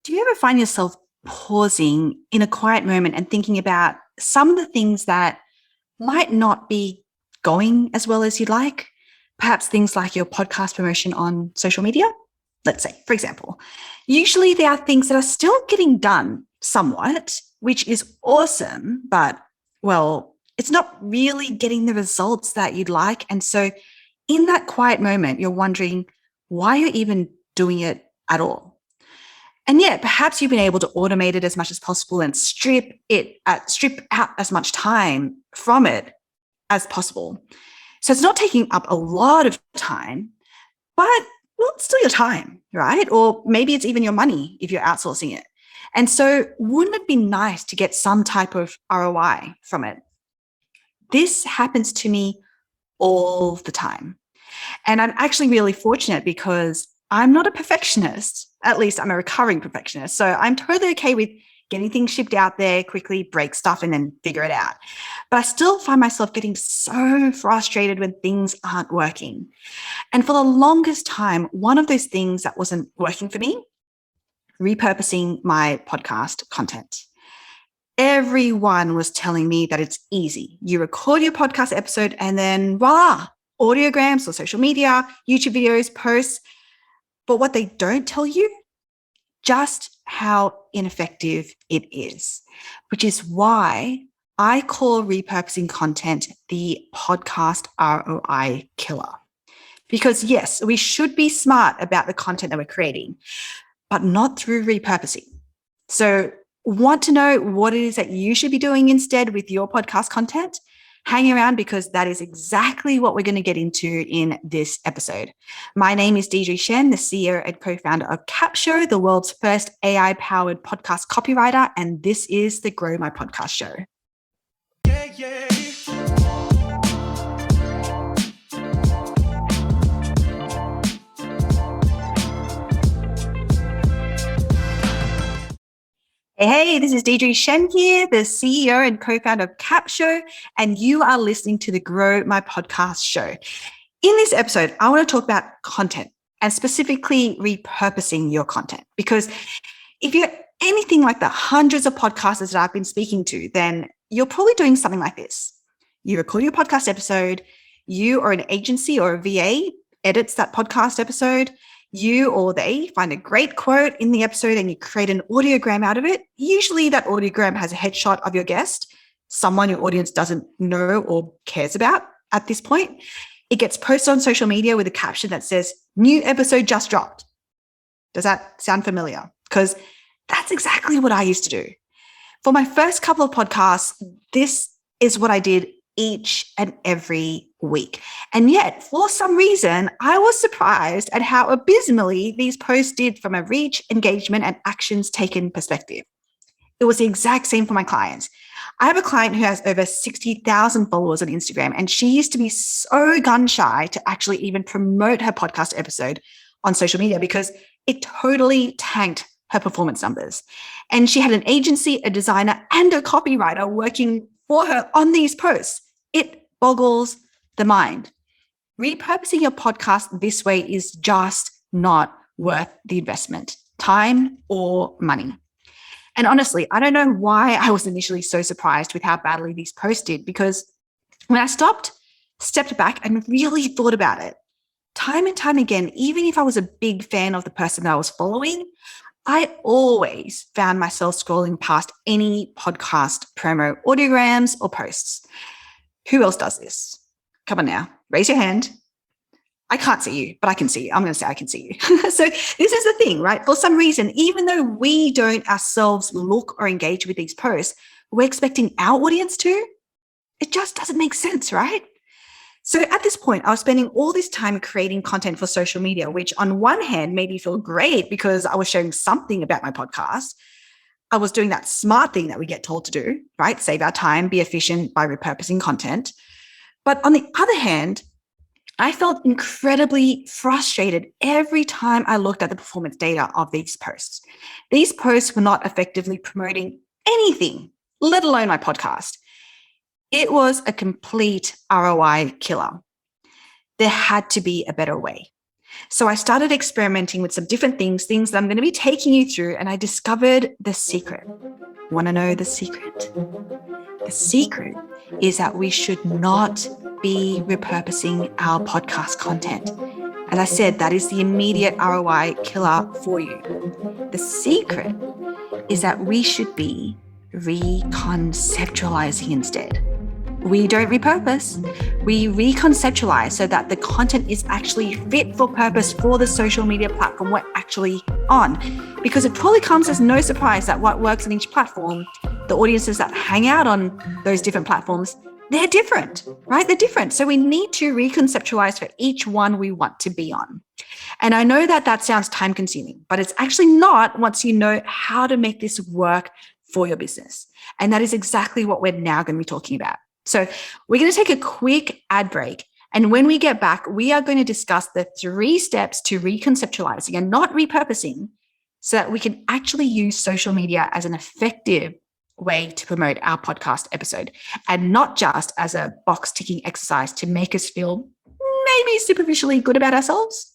Do you ever find yourself pausing in a quiet moment and thinking about some of the things that might not be going as well as you'd like? Perhaps things like your podcast promotion on social media? Let's say, for example, usually there are things that are still getting done somewhat, which is awesome, but well, it's not really getting the results that you'd like. And so in that quiet moment, you're wondering why you're even doing it at all. And yet, perhaps you've been able to automate it as much as possible and strip out as much time from it as possible. So it's not taking up a lot of time, but well, it's still your time, right? Or maybe it's even your money if you're outsourcing it. And so wouldn't it be nice to get some type of ROI from it? This happens to me all the time. And I'm actually really fortunate because I'm not a perfectionist. At least I'm a recovering perfectionist. So I'm totally okay with getting things shipped out there, quickly break stuff and then figure it out. But I still find myself getting so frustrated when things aren't working. And for the longest time, one of those things that wasn't working for me, repurposing my podcast content. Everyone was telling me that it's easy. You record your podcast episode and then voila, audiograms or social media, YouTube videos, posts. But what they don't tell you, just how ineffective it is, which is why I call repurposing content the podcast ROI killer. Because yes, we should be smart about the content that we're creating, but not through repurposing. So want to know what it is that you should be doing instead with your podcast content? Hang around because that is exactly what we're going to get into in this episode. My name is Deirdre, the CEO and co-founder of Capshow, the world's first AI-powered podcast copywriter, and this is the Grow My Podcast Show. Yeah. Hey, this is Deirdre Shen here, the CEO and co-founder of Capshow, and you are listening to the Grow My Podcast Show. In this episode, I want to talk about content and specifically repurposing your content. Because if you're anything like the hundreds of podcasters that I've been speaking to, then you're probably doing something like this. You record your podcast episode, you or an agency or a VA edits that podcast episode, you or they find a great quote in the episode and you create an audiogram out of it. Usually that audiogram has a headshot of your guest, someone your audience doesn't know or cares about at this point. It gets posted on social media with a caption that says, "New episode just dropped." Does that sound familiar? Because that's exactly what I used to do. For my first couple of podcasts, this is what I did each and every week. And yet, for some reason, I was surprised at how abysmally these posts did from a reach, engagement, and actions taken perspective. It was the exact same for my clients. I have a client who has over 60,000 followers on Instagram, and she used to be so gun shy to actually even promote her podcast episode on social media because it totally tanked her performance numbers. And she had an agency, a designer, and a copywriter working for her on these posts. It boggles the mind. Repurposing your podcast this way is just not worth the investment, time or money. And honestly, I don't know why I was initially so surprised with how badly these posts did, because when I stepped back and really thought about it, time and time again, even if I was a big fan of the person that I was following, I always found myself scrolling past any podcast promo audiograms or posts. Who else does this? Come on now, raise your hand. I can't see you, but I can see you. I'm going to say I can see you. So this is the thing, right? For some reason, even though we don't ourselves look or engage with these posts, we're expecting our audience to. It just doesn't make sense, right? So at this point, I was spending all this time creating content for social media, which on one hand made me feel great because I was sharing something about my podcast. I was doing that smart thing that we get told to do, right? Save our time, be efficient by repurposing content. But on the other hand, I felt incredibly frustrated every time I looked at the performance data of these posts. These posts were not effectively promoting anything, let alone my podcast. It was a complete ROI killer. There had to be a better way. So I started experimenting with some different things that I'm going to be taking you through, and I discovered the secret. Want to know the secret? The secret is that we should not be repurposing our podcast content. As I said, that is the immediate ROI killer for you. The secret is that we should be reconceptualizing instead. We don't repurpose, we reconceptualize so that the content is actually fit for purpose for the social media platform we're actually on. Because it probably comes as no surprise that what works on each platform, the audiences that hang out on those different platforms, they're different, right? They're different. So we need to reconceptualize for each one we want to be on. And I know that sounds time consuming, but it's actually not once you know how to make this work for your business. And that is exactly what we're now going to be talking about. So we're going to take a quick ad break. And when we get back, we are going to discuss the 3 steps to reconceptualizing and not repurposing so that we can actually use social media as an effective way to promote our podcast episode and not just as a box ticking exercise to make us feel maybe superficially good about ourselves.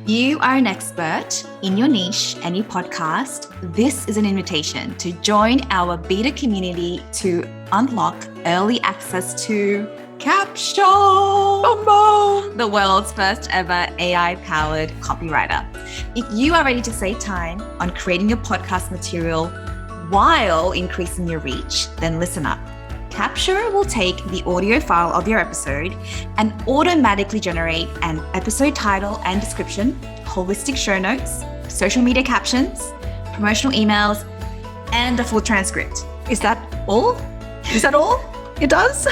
You are an expert in your niche and your podcast. This is an invitation to join our beta community to unlock early access to Capture, the world's first ever AI-powered copywriter. If you are ready to save time on creating your podcast material while increasing your reach, then listen up. Capture will take the audio file of your episode and automatically generate an episode title and description, holistic show notes, social media captions, promotional emails, and a full transcript. Is that all? Is that all it does?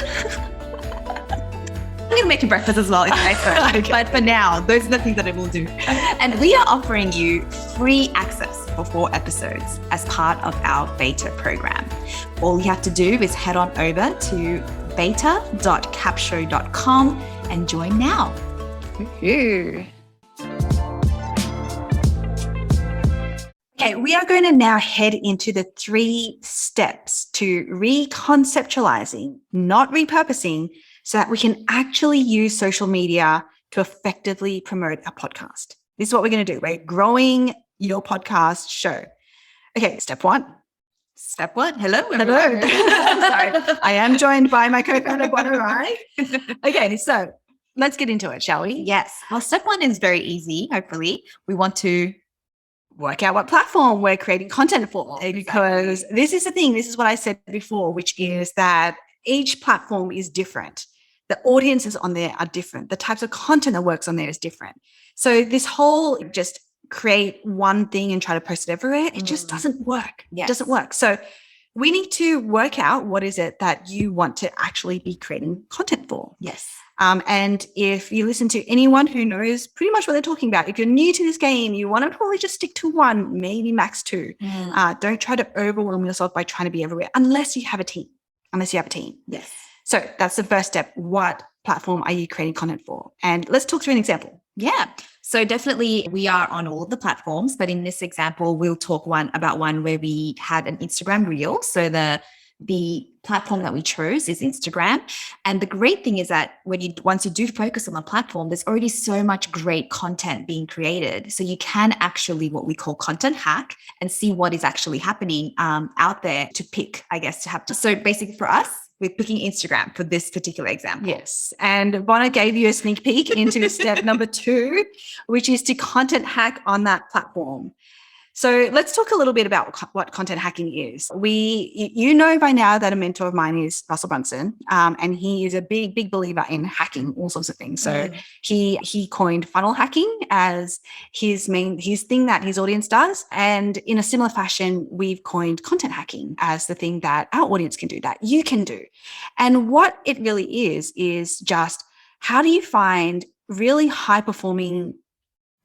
I'm going to make you breakfast as well. Okay. But for now, those are the things that it will do. And we are offering you free access for 4 episodes as part of our beta program. All you have to do is head on over to beta.capshow.com and join now. Woo-hoo. Okay, we are going to now head into the 3 steps to reconceptualizing, not repurposing, so that we can actually use social media to effectively promote our podcast. This is what we're going to do. We're growing your podcast show. Okay, step 1. Hello, everyone. Sorry, I am joined by my co-founder, Deirdre. Okay, so let's get into it, shall we? Yes. Well, step 1 is very easy, hopefully. We want to work out what platform we're creating content for. Exactly. Because this is the thing. This is what I said before, which is that each platform is different. The audiences on there are different. The types of content that works on there is different. So this whole just create one thing and try to post it everywhere, it just doesn't work. Yes. It doesn't work. So we need to work out what is it that you want to actually be creating content for. Yes. And if you listen to anyone who knows pretty much what they're talking about, if you're new to this game, you want to probably just stick to 1, maybe max 2. Don't try to overwhelm yourself by trying to be everywhere unless you have a team. Yes. So that's the first step. What platform are you creating content for? And let's talk through an example. Yeah. So definitely we are on all of the platforms, but in this example, we'll talk about one where we had an Instagram reel. So the platform that we chose is Instagram. And the great thing is that once you do focus on the platform, there's already so much great content being created. So you can actually what we call content hack and see what is actually happening out there to pick, I guess, to have. So basically for us, we're picking Instagram for this particular example. Yes. And Bona gave you a sneak peek into step number 2, which is to content hack on that platform. So let's talk a little bit about what content hacking is. You know by now that a mentor of mine is Russell Brunson, and he is a big believer in hacking all sorts of things. So he coined funnel hacking as his thing that his audience does. And in a similar fashion, we've coined content hacking as the thing that our audience can do, that you can do. And what it really is just how do you find really high performing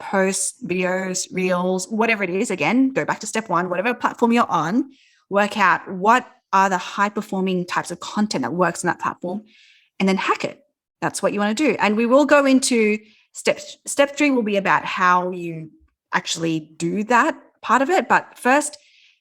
posts, videos, reels, whatever it is. Again, go back to step 1, whatever platform you're on, work out what are the high performing types of content that works on that platform and then hack it. That's what you want to do. And we will go into step 3 will be about how you actually do that part of it. But first,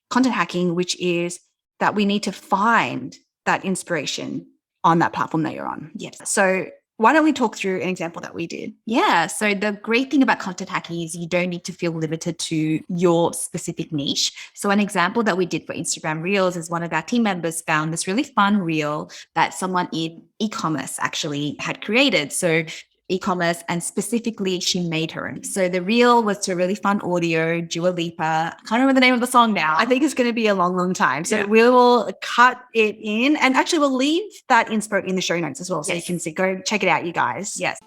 content hacking, which is that we need to find that inspiration on that platform that you're on. Yes. So Why don't we talk through an example that we did? Yeah. So the great thing about content hacking is you don't need to feel limited to your specific niche. So an example that we did for Instagram Reels is one of our team members found this really fun reel that someone in e-commerce actually had created. So e-commerce, and specifically she made her own. So the reel was to a really fun audio, Dua Lipa. I can't remember the name of the song now. I think it's going to be a long, long time. So we will cut it in, and actually we'll leave that inspo in the show notes as well. So you can see, go check it out, you guys. Yes.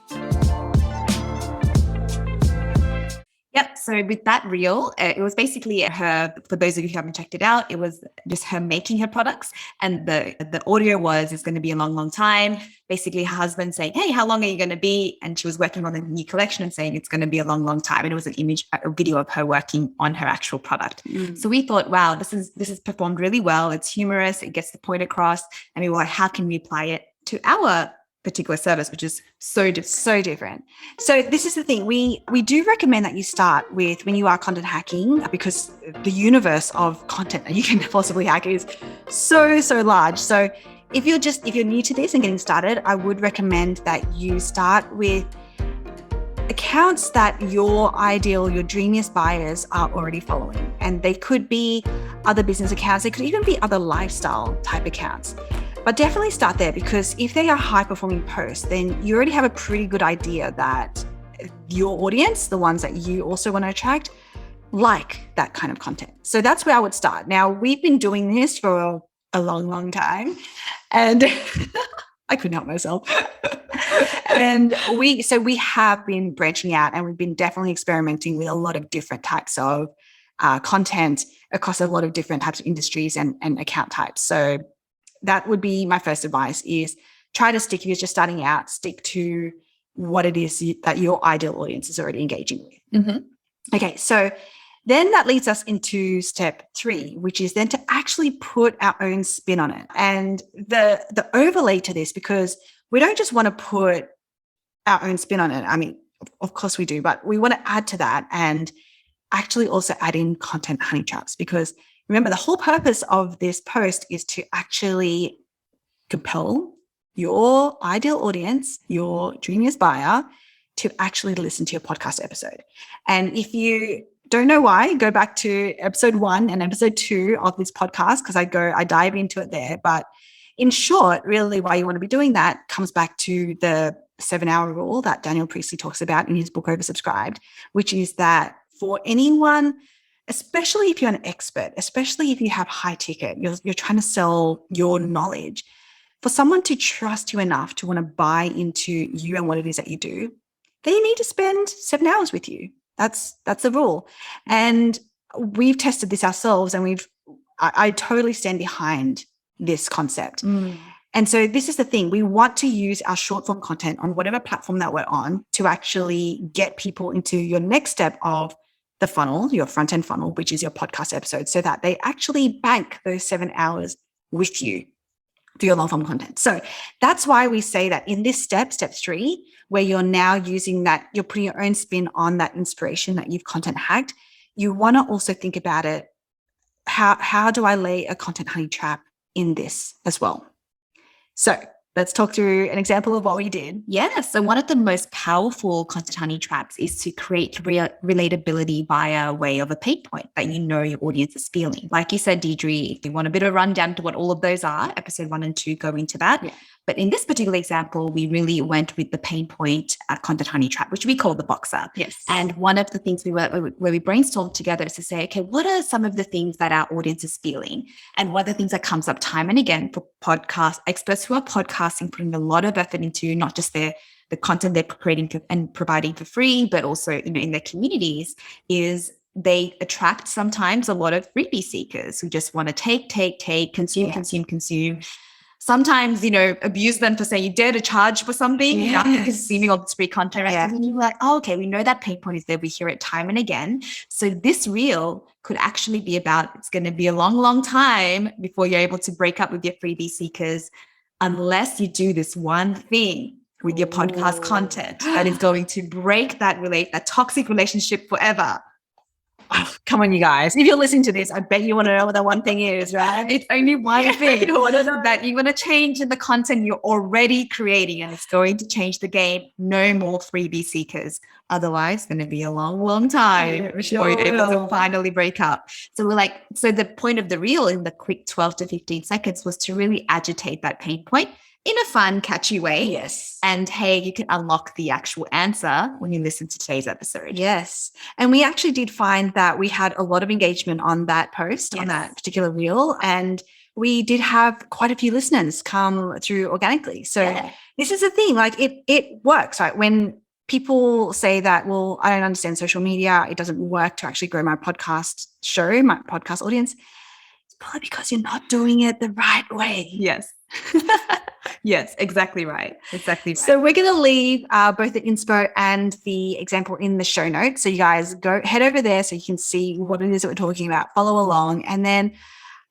Yep. So with that reel, it was basically her, for those of you who haven't checked it out, it was just her making her products. And the audio was, it's going to be a long, long time. Basically her husband saying, hey, how long are you going to be? And she was working on a new collection and saying it's going to be a long, long time. And it was a video of her working on her actual product. So we thought, wow, this is performed really well. It's humorous. It gets the point across. And we were like, how can we apply it to our particular service, which is so different. So this is the thing. We do recommend that you start with, when you are content hacking, because the universe of content that you can possibly hack is so large. So if you're new to this and getting started, I would recommend that you start with accounts that your dreamiest buyers are already following. And they could be other business accounts. They could even be other lifestyle type accounts. But definitely start there, because if they are high performing posts, then you already have a pretty good idea that your audience, the ones that you also want to attract, like that kind of content. So that's where I would start. Now, we've been doing this for a long, long time, and I couldn't help myself. And we have been branching out, and we've been definitely experimenting with a lot of different types of content across a lot of different types of industries and account types. So that would be my first advice, is try to stick, if you're just starting out, stick to what it is that your ideal audience is already engaging with. Mm-hmm. Okay, so then that leads us into step 3, which is then to actually put our own spin on it. And the overlay to this, because we don't just want to put our own spin on it. I mean, of course we do, but we want to add to that and actually also add in content honey traps, because remember, the whole purpose of this post is to actually compel your ideal audience, your dreamiest buyer, to actually listen to your podcast episode. And if you don't know why, go back to episode 1 and episode 2 of this podcast, because I dive into it there. But in short, really why you want to be doing that comes back to the 7-hour rule that Daniel Priestley talks about in his book Oversubscribed, which is that for anyone, especially if you're an expert, especially if you have high ticket, you're trying to sell your knowledge, for someone to trust you enough to want to buy into you and what it is that you do, they need to spend 7 hours with you. That's the rule. And we've tested this ourselves, and I totally stand behind this concept. And so this is the thing. We want to use our short form content on whatever platform that we're on to actually get people into your next step of the funnel, your front end funnel, which is your podcast episode, so that they actually bank those 7 hours with you through your long form content. So that's why we say that in this step 3, where you're now using that, you're putting your own spin on that inspiration that you've content hacked, you want to also think about it. How do I lay a content honey trap in this as well? So let's talk through an example of what we did. Yeah. So one of the most powerful content honey traps is to create relatability via way of a pain point that you know your audience is feeling. Like you said, Deirdre, if you want a bit of a rundown to what all of those are, episode 1 and 2 go into that. Yeah. But in this particular example, we really went with the pain point content honey trap, which we call the boxer. Yes. And one of the things where we brainstormed together is to say, okay, what are some of the things that our audience is feeling? And what are the things that comes up time and again for podcast experts who are podcasting, putting a lot of effort into not just the content they're creating and providing for free, but also in their communities, is they attract sometimes a lot of freebie seekers who just want to take, consume. Sometimes, abuse them for saying you dare to charge for something after consuming all this free content. Right? Yeah. And you're like, oh, okay, we know that pain point is there. We hear it time and again. So this reel could actually be about, it's going to be a long, long time before you're able to break up with your freebie seekers, unless you do this one thing with your podcast content that is going to break that toxic relationship forever. Come on, you guys. If you're listening to this, I bet you want to know what that one thing is, right? It's only one thing that you want to change in the content you're already creating, and it's going to change the game. No more freebie seekers. Otherwise, it's going to be a long, long time before you're able to finally break up. So so the point of the reel in the quick 12 to 15 seconds was to really agitate that pain point in a fun, catchy way. Yes. And hey, you can unlock the actual answer when you listen to today's episode. Yes. And we actually did find that we had a lot of engagement on that post, on that particular reel. And we did have quite a few listeners come through organically. So this is the thing, like it works, right? When people say that, well, I don't understand social media, it doesn't work to actually grow my podcast show, my podcast audience. It's probably because you're not doing it the right way. Yes. Yes, exactly right. Exactly right. So we're going to leave both the inspo and the example in the show notes. So you guys head over there so you can see what it is that we're talking about, follow along. And then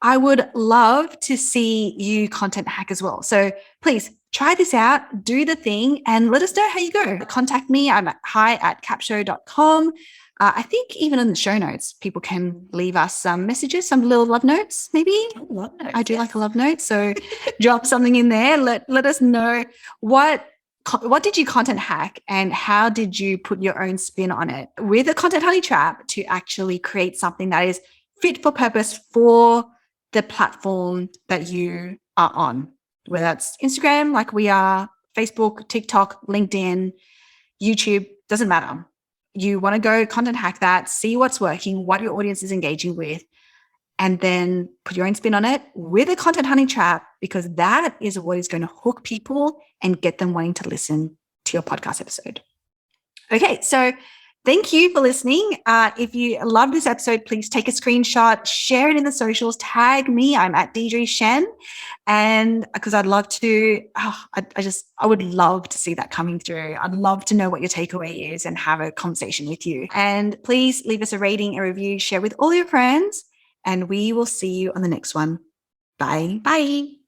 I would love to see you content hack as well. So please try this out, do the thing, and let us know how you go. Contact me. I'm at hi@capshow.com. I think even in the show notes, people can leave us some messages, some little love notes, maybe. Love notes, I do like a love note. So drop something in there. Let us know what did you content hack and how did you put your own spin on it with a content honey trap to actually create something that is fit for purpose for the platform that you are on, whether that's Instagram, like we are, Facebook, TikTok, LinkedIn, YouTube, doesn't matter. You want to go content hack that, see what's working, what your audience is engaging with, and then put your own spin on it with a content honey trap, because that is what is going to hook people and get them wanting to listen to your podcast episode. Okay, so thank you for listening. If you love this episode, please take a screenshot, share it in the socials, tag me. I'm at Deirdre Shen. And because I'd love to, I would love to see that coming through. I'd love to know what your takeaway is and have a conversation with you. And please leave us a rating, a review, share with all your friends, and we will see you on the next one. Bye. Bye.